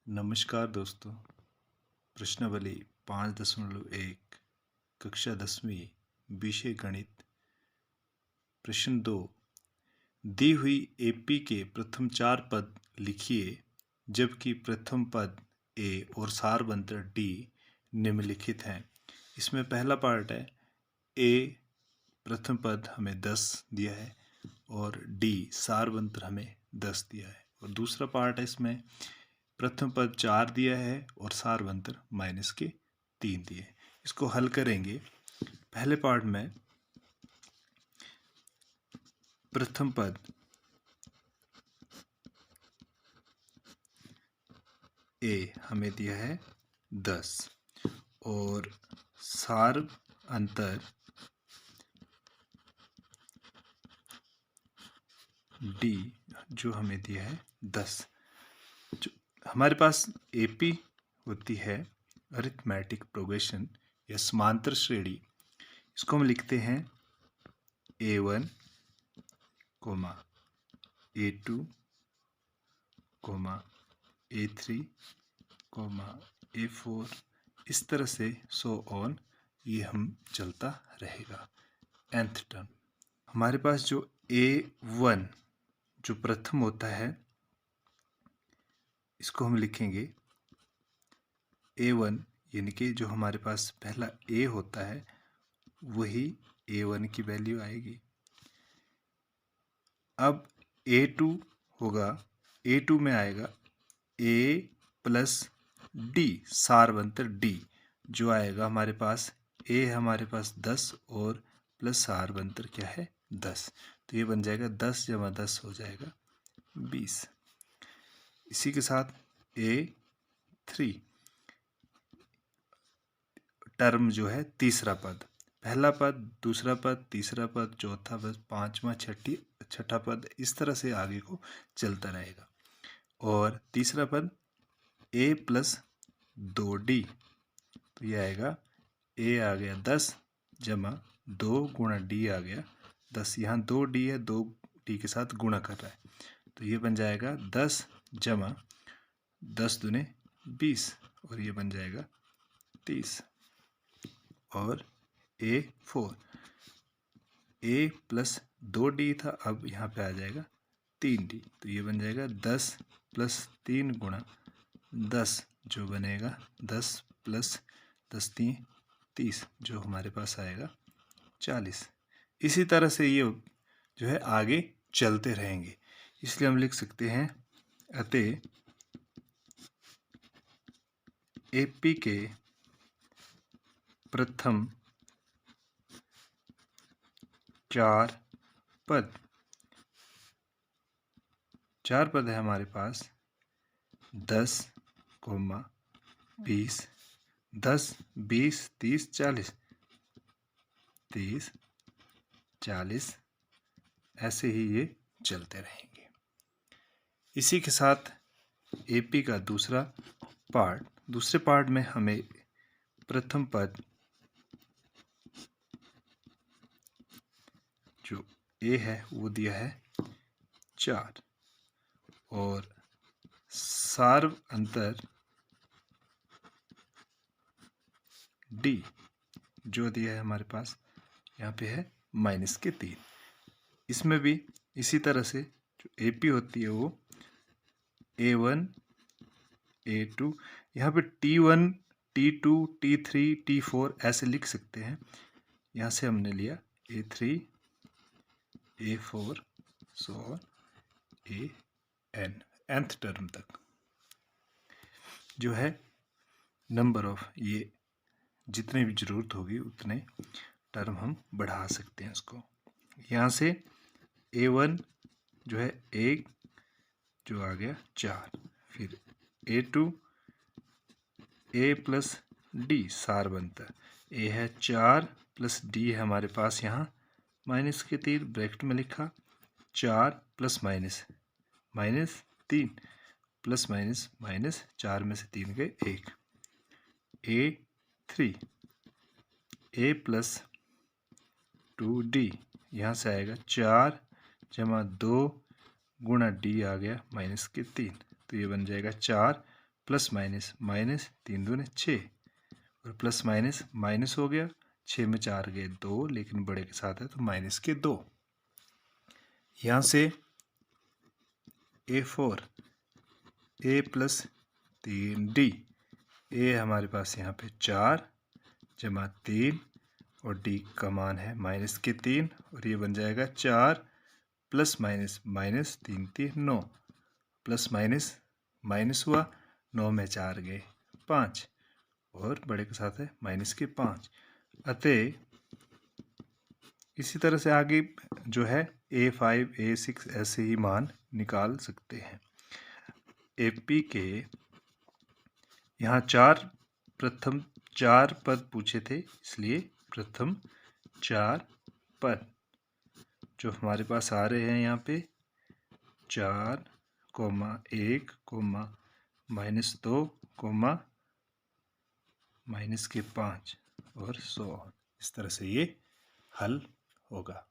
नमस्कार दोस्तों। प्रश्नावली 5.1 कक्षा 10वीं विषय गणित। प्रश्न 2, दी हुई एपी के प्रथम 4 पद लिखिए जबकि प्रथम पद ए और सारवंत्र डी निम्नलिखित हैं। इसमें पहला पार्ट है ए प्रथम पद हमें 10 दिया है और डी सारवंत्र हमें 10 दिया है, और दूसरा पार्ट है इसमें प्रथम पद 4 दिया है और सारवंत्र -3 दिए। इसको हल करेंगे। पहले पार्ट में प्रथम पद ए हमें दिया है 10 और सार अंतर डी जो हमें दिया है 10। जो हमारे पास एपी होती है अरिथमेटिक प्रोग्रेशन या समांतर श्रेणी। इसको हम लिखते हैं A1, A2, A3, A4, इस तरह से सो ऑन ये हम चलता रहेगा। nth टर्म हमारे पास जो A1 जो प्रथम होता है इसको हम लिखेंगे A1, यानी कि जो हमारे पास पहला A होता है वही A1 की वैल्यू आएगी। अब A2 होगा, A2 में आएगा A प्लस D सारवंत्र D जो आएगा हमारे पास A हमारे पास 10 और प्लस सारवंत्र क्या है 10, तो ये बन जाएगा 10 जमा 10 हो जाएगा 20। इसी के साथ A3 टर्म जो है तीसरा पद, पहला पद, दूसरा पद, तीसरा पद, चौथा पद, पांचवा, छठा पद, इस तरह से आगे को चलता रहेगा। और तीसरा पद A प्लस 2D, तो ये आएगा A आ गया 10 जमा 2 गुणा D आ गया 10। यहाँ 2D है, 2D के साथ गुणा कर रहा है, तो ये बन जाएगा 10 जमा 10 दूने 20 और ये बन जाएगा 30। और A4 A प्लस 2D था, अब यहाँ पे आ जाएगा 3D, तो ये बन जाएगा 10 प्लस 3 गुणा 10 जो बनेगा 10 प्लस 10 3 30 जो हमारे पास आएगा 40। इसी तरह से ये जो है आगे चलते रहेंगे, इसलिए हम लिख सकते हैं अतः एपी के प्रथम 4 पद है हमारे पास 10, 20, 10, 20, 30, 40, 30, 40, ऐसे ही ये चलते रहेंगे। इसी के साथ एपी का दूसरे पार्ट में हमें प्रथम पद जो ए है वो दिया है 4 और सार्व अंतर डी जो दिया है हमारे पास यहाँ पे है -3। इसमें भी इसी तरह से जो एपी होती है वो A1, A2, यहाँ पे T1, T2, T3, T4 ऐसे लिख सकते हैं। यहाँ से हमने लिया A3, A4 so on AN, nth term तक जो है नंबर ऑफ, ये जितने भी ज़रूरत होगी उतने टर्म हम बढ़ा सकते हैं उसको। यहाँ से A1 जो है 1 जो आ गया 4, फिर A2 A plus D सारवंतर A है 4 प्लस D है हमारे पास यहाँ -3 ब्रैकेट में लिखा, 4 प्लस -3 प्लस माइनस 4 में से 3 गए 1। A3 A प्लस 2D यहाँ से आएगा 4 जमा 2 गुणा D आ गया -3, तो ये बन जाएगा 4 प्लस माइनस, माइनस 3 दूने 6 और प्लस माइनस माइनस हो गया, 6 में 4 गए 2, लेकिन बड़े के साथ है तो माइनस के 2। यहाँ से A4 A प्लस 3D, ए हमारे पास यहाँ पे 4 जमा 3 और डी का मान है माइनस के 3 और ये बन जाएगा 4 plus minus minus 3 3 9 plus minus minus हुआ, 9 में 4 गए 5 और बड़े के साथ है माइनस के 5। अतः इसी तरह से आगे जो है A5 A6 ऐसे ही मान निकाल सकते हैं। AP के यहाँ प्रथम 4 पद पूछे थे, इसलिए प्रथम 4 पद जो हमारे पास आ रहे हैं यहाँ पे 4, 1, -2, -5 और 100। इस तरह से ये हल होगा।